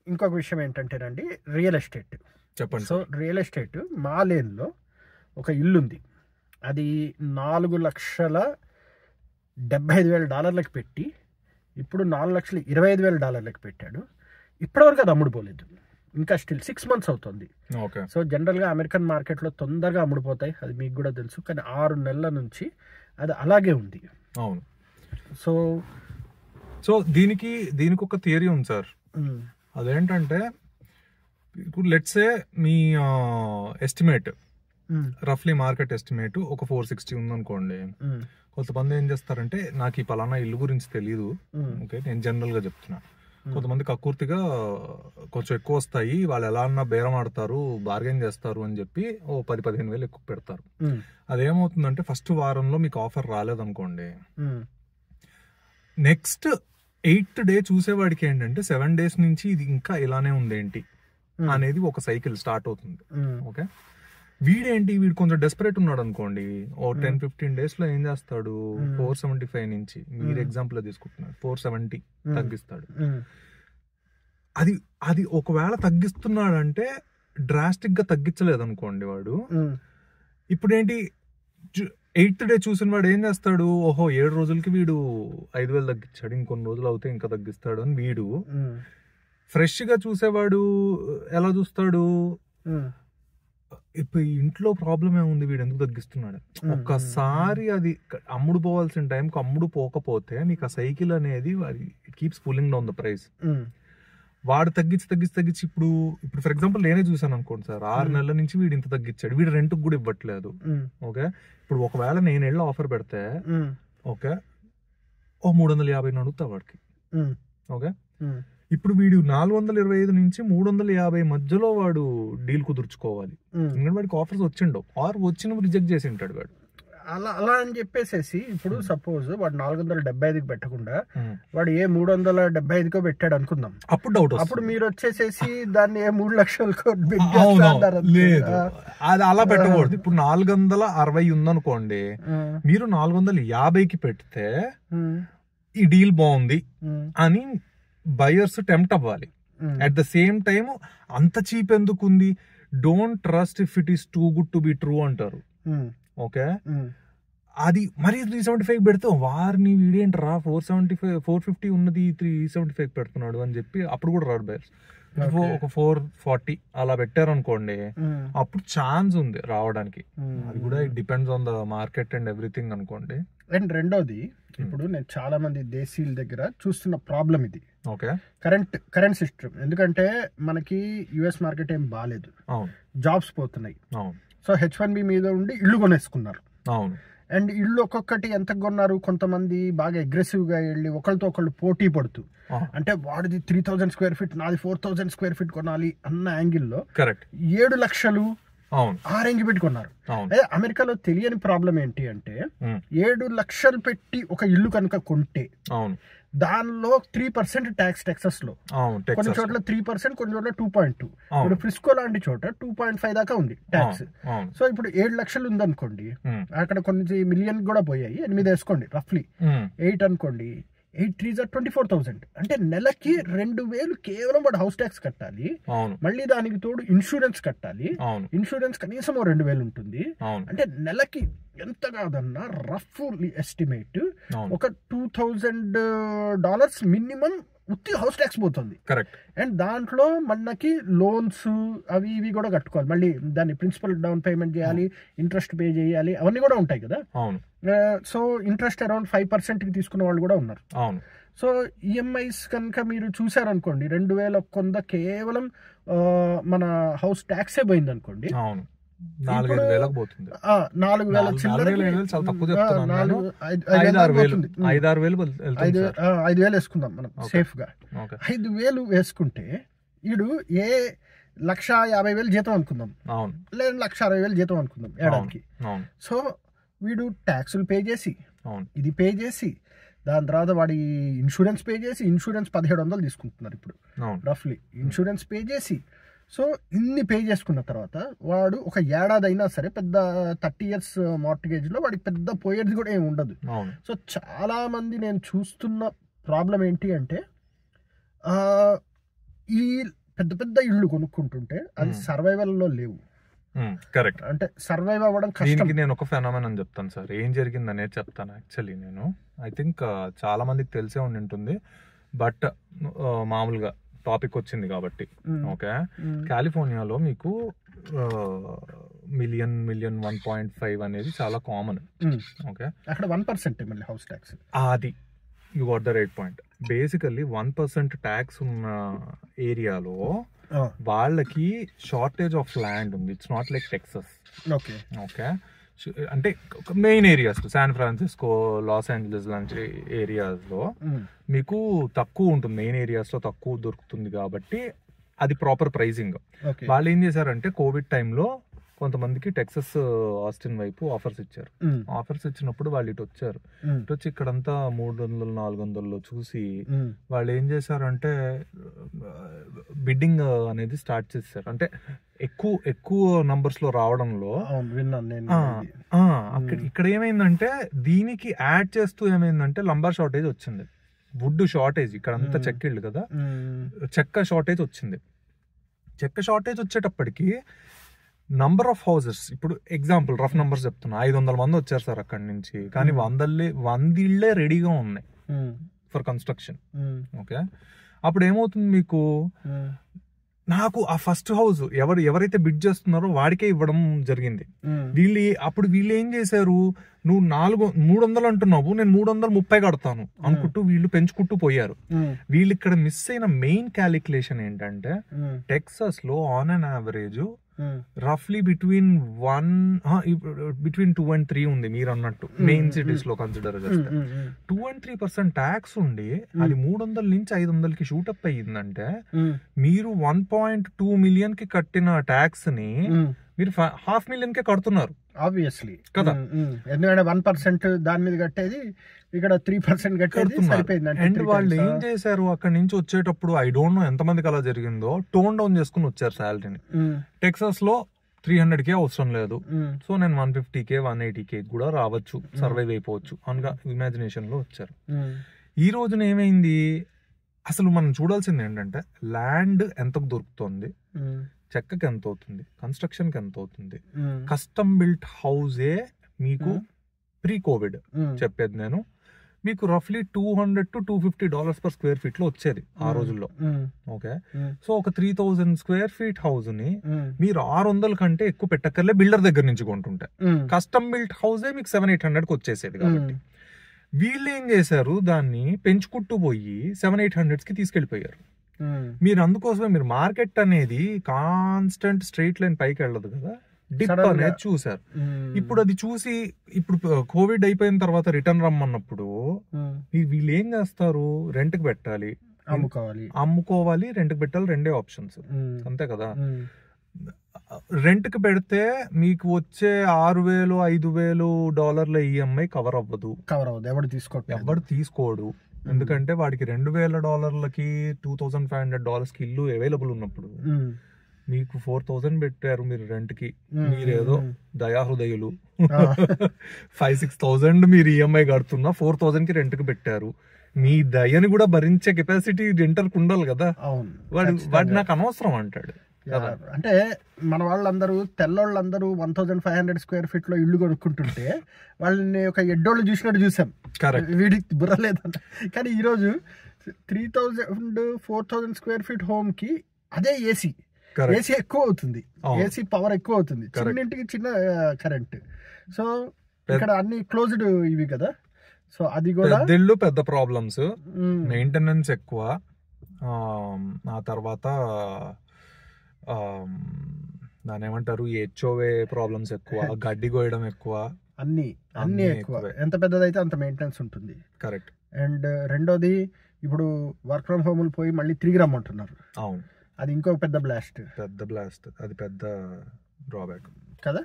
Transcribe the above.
ఇంకొక విషయం ఏంటంటేనండి, రియల్ ఎస్టేట్. చెప్పండి. సో రియల్ ఎస్టేట్ మా లేన్లో ఒక ఇల్లు ఉంది. అది $4,75,000 పెట్టి ఇప్పుడు $4,25,000 పెట్టాడు. ఇప్పటివరకు అది అమ్ముడుపోలేదు. ఇంకా స్టిల్ 6 months అవుతుంది. సో జనరల్గా అమెరికన్ మార్కెట్లో తొందరగా అమ్ముడుపోతాయి, అది మీకు కూడా తెలుసు. కానీ 6 నెలల నుంచి అది అలాగే ఉంది. అవును. సో దీనికి ఒక థియరీ ఉంది సార్. అదేంటంటే ఇప్పుడు లెట్స్ సే మీ ఎస్టిమేట్ రఫ్లీ మార్కెట్ ఎస్టిమేట్ ఒక 460 ఉందనుకోండి. కొంతమంది ఏం చేస్తారంటే నాకు ఈ పలానా ఇల్లు గురించి తెలియదు, ఓకే నేను జనరల్ గా చెప్తున్నా. కొంతమంది కక్కుర్తిగా కొంచెం ఎక్కువ వస్తాయి, వాళ్ళు ఎలా అన్నా బేరం ఆడతారు, బార్గెన్ చేస్తారు అని చెప్పి 10-15 వేలు ఎక్కువ పెడతారు. అదేమవుతుందంటే ఫస్ట్ వారంలో మీకు ఆఫర్ రాలేదనుకోండి, నెక్స్ట్ 8th day చూసేవాడికి ఏంటంటే 7 days నుంచి ఇది ఇంకా ఇలానే ఉందేంటి అనేది ఒక సైకిల్ స్టార్ట్ అవుతుంది. ఓకే, వీడు కొంచెం డెస్పరేట్ ఉన్నాడు అనుకోండి, 10-15 days లో ఏం చేస్తాడు, 475 నుంచి మీరు ఎగ్జాంపుల్ తీసుకుంటున్నారు 470 తగ్గిస్తాడు. అది ఒకవేళ తగ్గిస్తున్నాడంటే డ్రాస్టిక్ గా తగ్గించలేదు అనుకోండి వాడు, ఇప్పుడు ఏంటి 8th day చూసిన వాడు ఏం చేస్తాడు, ఓహో 7 రోజులకి వీడు 5,000 తగ్గించాడు, ఇంకొన్ని రోజులు అవుతే ఇంకా తగ్గిస్తాడు అని వీడు ఫ్రెష్ గా చూసేవాడు ఎలా చూస్తాడు, ఇప్పుడు ఇంట్లో ప్రాబ్లం ఏముంది, వీడు ఎందుకు తగ్గిస్తున్నాడు. ఒక్కసారి అది అమ్ముడు పోవాల్సిన టైంకి అమ్ముడు పోకపోతే మీకు ఆ సైకిల్ అనేది it keeps pulling down the price. వాడు తగ్గించి ఇప్పుడు ఫర్ ఎగ్జాంపుల్ నేనే చూసాను అనుకోండి సార్, 6 నెలల నుంచి వీడు ఇంత తగ్గించాడు, వీడు రెంట్ కూడా ఇవ్వట్లేదు. ఓకే, ఇప్పుడు ఒకవేళ నేను వెళ్ళి ఆఫర్ పెడితే ఓకే 350 అడుగుతా వాడికి. ఓకే, ఇప్పుడు వీడు 425 నుంచి 350 మధ్యలో వాడు డీల్ కుదుర్చుకోవాలి. ఎందుకంటే వాడికి ఆఫర్స్ వచ్చిండవు, ఆర్ వచ్చినప్పుడు రిజెక్ట్ చేసి ఉంటాడు వాడు. అలా అని చెప్పేసి ఇప్పుడు సపోజ్ వాడు 475కి పెట్టకుండా వాడు 375కో పెట్టాడు అనుకుందాం, అప్పుడు డౌట్. అప్పుడు మీరు వచ్చేసేసి దాన్ని 3 లక్షలకో లేదు, అది అలా పెట్టకూడదు. ఇప్పుడు 460 ఉందనుకోండి, మీరు 450కి పెడితే ఈ డీల్ బాగుంది అని బయర్స్ టెంప్ట్ అవ్వాలి. అట్ ద సేమ్ టైమ్ అంత చీప్ ఎందుకు ఉంది, don't trust if it is too good to be true అంటారు. ఓకే, అది మరి 375 పెడితే వారిని వీడేంటరా 450 ఉన్నది 375 పెడుతున్నాడు అని చెప్పి అప్పుడు కూడా రాడు బయర్స్. ఒక 440 అలా పెట్టారు అనుకోండి, అప్పుడు ఛాన్స్ ఉంది రావడానికి. అది కూడా it depends on the market and everything అనుకోండి. అండ్ రెండోది, ఇప్పుడు నేను చాలా మంది దేశీయుల దగ్గర చూస్తున్న ప్రాబ్లం ఇది. Okay, current system. ఎందుకంటే మనకి యుఎస్ మార్కెట్ ఏం బాగాలేదు, జాబ్స్ పోతున్నాయి. సో H1B మీద ఉండి ఇల్లు కొనేసుకున్నారు. అండ్ ఇల్లు ఒక్కొక్కటి ఎంత కొన్నారు, కొంతమంది బాగా అగ్రెసివ్ గా వెళ్ళి ఒకరితో ఒకళ్ళు పోటీ పడుతూ, అంటే వాడిది 3,000 square feet, నాది 4,000 square feet కొనాలి అన్న యాంగిల్లో 7 లక్షలు ఆ రేంజ్ పెట్టుకున్నారు. అదే అమెరికాలో తెలియని ప్రాబ్లం ఏంటి అంటే 7 లక్షలు పెట్టి ఒక ఇల్లు కనుక కొంటే దానిలో 3% ట్యాక్స్ టెక్సస్ లో, కొన్ని చోట్ల 3%, కొన్ని చోట్ల 2.2. ఇప్పుడు ఫ్రిస్కో లాంటి చోట 2.5 దాకా ఉంది ట్యాక్స్. సో ఇప్పుడు 7 లక్షలు ఉందనుకోండి, అక్కడ కొన్ని మిలియన్ కూడా పోయాయి, 8 వేసుకోండి, రఫ్లీ 8 అనుకోండి, 8 3s are 24,000. అంటే నెలకి 2,000 కేవలం వాడు హౌస్ ట్యాక్స్ కట్టాలి, మళ్ళీ దానికి తోడు ఇన్సూరెన్స్ కట్టాలి. ఇన్సూరెన్స్ కనీసం 2,000 ఉంటుంది. అంటే నెలకి ఎంత కాదన్నా రఫ్ ఎస్టిమేట్ ఒక $2,000 మినిమం ఉత్తి హౌస్ ట్యాక్స్ పోతుంది. అండ్ దాంట్లో మనకి లోన్స్ అవి ఇవి కూడా కట్టుకోవాలి, మళ్ళీ దాన్ని ప్రిన్సిపల్ డౌన్ పేమెంట్ చేయాలి, ఇంట్రెస్ట్ పే చేయాలి, అవన్నీ కూడా ఉంటాయి కదా. సో ఇంట్రెస్ట్ అరౌండ్ 5% తీసుకున్న వాళ్ళు కూడా ఉన్నారు. సో ఈఎంఐస్ కనుక మీరు చూసారనుకోండి, 2,100 కేవలం మన హౌస్ ట్యాక్సే పోయింది అనుకోండి, 4,000 పోతుంది. 4,000 5,000 వేసుకుందాం మనం సేఫ్ గా. 5,000 వేసుకుంటే వీడు 1,50,000 జీతం అనుకుందాం, లేదా 1,60,000 జీతం అనుకుందాం ఏడాదికి. సో వీడు ట్యాక్సులు పే చేసి, ఇది పే చేసి, దాని తర్వాత వాడి ఇన్సూరెన్స్ పే చేసి, ఇన్సూరెన్స్ 1,700 తీసుకుంటున్నారు ఇప్పుడు రఫ్లీ, ఇన్సూరెన్స్ పే చేసి. సో ఇన్ని పే చేసుకున్న తర్వాత వాడు ఒక ఏడాది అయినా సరే పెద్ద 30 years మార్టిగేజ్ లో వాడికి పెద్ద పోయేది కూడా ఏమి ఉండదు. సో చాలా మంది నేను చూస్తున్న ప్రాబ్లం ఏంటి అంటే ఈ పెద్ద పెద్ద ఇళ్ళు కొనుక్కుంటుంటే అది సర్వైవల్ లో లేవు. కరెక్ట్. అంటే సర్వైవ్ అవ్వడం కష్టం. దీనికి నేను ఒక ఫెనామెనన్ చెప్తాను సార్, ఏం జరిగింది అనేది చెప్తాను. యాక్చువల్లీ నేను ఐ థింక్ చాలా మందికి తెలిసే ఉంటుంది, బట్ మామూలుగా టాపిక్ వచ్చింది కాబట్టి. ఓకే, కాలిఫోర్నియాలో మీకు మిలియన్ 1.5 అనేది చాలా కామన్. ఓకే, అక్కడ 1% మళ్ళీ హౌస్ ట్యాక్స్. అది you got the right point. Basically 1% tax ఉన్న ఏరియాలో వాళ్ళకి షార్టేజ్ ఆఫ్ ల్యాండ్ ఉంది. It's not like Texas. Okay okay, అంటే main areas San Francisco, Los Angeles లాంటి ఏరియాస్ లో మీకు తక్కువ ఉంటుంది, మెయిన్ ఏరియాస్ లో తక్కువ దొరుకుతుంది కాబట్టి అది ప్రాపర్ ప్రైజింగ్. వాళ్ళు ఏం చేశారంటే కోవిడ్ టైంలో కొంతమందికి టెక్సస్ ఆస్టిన్ వైపు ఆఫర్స్ ఇచ్చారు. ఆఫర్స్ ఇచ్చినప్పుడు వాళ్ళు ఇటు వచ్చారు. ఇటు వచ్చి ఇక్కడంతా 300-400 చూసి వాళ్ళు ఏం చేశారంటే బిడ్డింగ్ అనేది స్టార్ట్ చేశారు. అంటే ఎక్కువ నంబర్స్ లో రావడంలో ఇక్కడ ఏమైందంటే దీనికి యాడ్ చేస్తూ ఏమైందంటే లంబర్ షార్టేజ్ వచ్చింది, వుడ్ షార్టేజ్. ఇక్కడంతా చెక్కిళ్ళు కదా, చెక్క షార్టేజ్ వచ్చింది. చెక్క షార్టేజ్ వచ్చేటప్పటికి నంబర్ ఆఫ్ హౌసెస్, ఇప్పుడు ఎగ్జాంపుల్ రఫ్ నంబర్స్ చెప్తున్నా, 500 మంది వచ్చారు సార్ అక్కడి నుంచి, కానీ 100 ఇళ్లే రెడీగా ఉన్నాయి ఫర్ కన్స్ట్రక్షన్. ఓకే, అప్పుడు ఏమవుతుంది మీకు, నాకు ఆ ఫస్ట్ హౌస్ ఎవరైతే బిడ్ చేస్తున్నారో వాడికే ఇవ్వడం జరిగింది. వీళ్ళు ఏం చేశారు, నువ్వు 300 అంటున్నావు, నేను 330 కడతాను అనుకుంటూ వీళ్ళు పెంచుకుంటూ పోయారు. వీళ్ళు ఇక్కడ మిస్ అయిన మెయిన్ క్యాలిక్యులేషన్ ఏంటంటే టెక్సస్ లో ఆన్ అన్ యావరేజ్ రఫ్లీ బిట్వీన్ 2 and 3 ఉంది. మీరు అన్నట్టు మెయిన్ సిటీస్ లో కన్సిడర్ చేస్తే 2 and 3% ట్యాక్స్ ఉండి అది 300 నుంచి 500కి షూటప్ అయ్యిందంటే మీరు 1.2 million కి కట్టిన ట్యాక్స్ ని మీరు 500,000 కే కడుతున్నారు. ఆబ్వియస్లీ కదా, ఎందుకంటే 1% దాని మీద కట్టేది ఇక్కడ 3% కట్టేది సరిపోయింది. అండ్ వాళ్ళు ఏం చేశారు, అక్కడ నుంచి వచ్చేటప్పుడు ఐ డోంట్ నో ఎంతమందికి అలా జరిగిందో, టోన్ డౌన్ చేసుకుని వచ్చారు శాలరీని. టెక్సస్ లో 300K అవసరం లేదు, సో నేను 150K 180K కూడా రావచ్చు, సర్వైవ్ అయిపోవచ్చు అనగా ఇమాజినేషన్ లో వచ్చారు. ఈ రోజున ఏమైంది, అసలు మనం చూడాల్సింది ఏంటంటే ల్యాండ్ ఎంతకు దొరుకుతుంది, చెక్కకి ఎంత అవుతుంది, కన్స్ట్రక్షన్ కి ఎంత అవుతుంది. కస్టమ్ బిల్ట్ హౌసే మీకు ప్రీ కోవిడ్ చెప్పేది నేను, మీకు రఫ్లీ $200 to $250 per square feet లో వచ్చేది ఆ రోజుల్లో. ఓకే, సో ఒక 3,000 square feet హౌస్ ని మీరు 600 కంటే ఎక్కువ పెట్టక్కర్లే బిల్డర్ దగ్గర నుంచి కొంటుంటే. కస్టమ్ బిల్ట్ హౌసే మీకు 700-800కి వచ్చేసేది. కాబట్టి వీళ్ళు ఏం చేశారు, దాన్ని పెంచుకుంటూ పోయి 700-800కి తీసుకెళ్లిపోయారు. మీరు అందుకోసమే మీరు మార్కెట్ అనేది కాన్స్టెంట్ స్ట్రైట్ లైన్ పైకి వెళ్ళదు కదా, డిప్ అనేది చూసారు. ఇప్పుడు అది చూసి ఇప్పుడు కోవిడ్ అయిపోయిన తర్వాత రిటర్న్ రమ్మన్నప్పుడు వీళ్ళు ఏం చేస్తారు, రెంట్ కి పెట్టాలి, అమ్ముకోవాలి, రెంట్ కి పెట్టాలి, రెండే ఆప్షన్స్ అంతే కదా. రెంట్ కి పెడితే మీకు వచ్చే $6,000-5,000 ఈఎంఐ కవర్ అవ్వదు, ఎవడు తీసుకోడు. ఎందుకంటే వాడికి $2,000కి $2,500కి ఇల్లు అవైలబుల్ ఉన్నప్పుడు మీకు 4,000 పెట్టారు మీరు రెంట్ కి, మీరేదో దయాహృదయులు 5,000-6,000 మీరు ఈఎంఐ కడుతున్నా 4,000కి రెంట్ కి పెట్టారు. మీ దయని కూడా భరించే కెపాసిటీ రెంటర్ కు ఉండాలి కదా. వాడు నాకు అనవసరం అంటాడు. అంటే మన వాళ్ళందరూ తెల్లోళ్ళందరూ 1,500 square feet లో ఇల్లు కొనుక్కుంటుంటే వాళ్ళని ఒక ఎడ్డోళ్ళు చూసినట్టు చూసాం, వీడికి బుర్ర లేదంట. కానీ ఈరోజు 3,000-4,000 square feet హోమ్ కి అదే ఏసీ ఎక్కువ అవుతుంది, ఏసీ పవర్ ఎక్కువ అవుతుంది, చిన్నింటికి చిన్న కరెంట్. సో ఇక్కడ అన్ని క్లోజ్డ్ ఇవి కదా, సో అది కూడా పెద్ద ప్రాబ్లమ్స్, మెయింటెనెన్స్ ఎక్కువ, ఆ తర్వాత దాని ఏమంటారు హెచ్ఓవే ప్రాబ్లమ్స్ ఎక్కువ, గడ్డి కోయడం ఎక్కువ, అన్ని ఎక్కువ. ఎంత పెద్దదైతే అంత మెయింటెనెన్స్ ఉంటుంది. కరెక్ట్. అండ్ రెండోది ఇప్పుడు వర్క్ ఫ్రమ్ హోమ్ పోయి మళ్ళీ తిరిగి రమ్మంటున్నారు. అవును, అది ఇంకో పెద్ద బ్లాస్ట్, అది పెద్ద డ్రాబ్యాక్ కదా.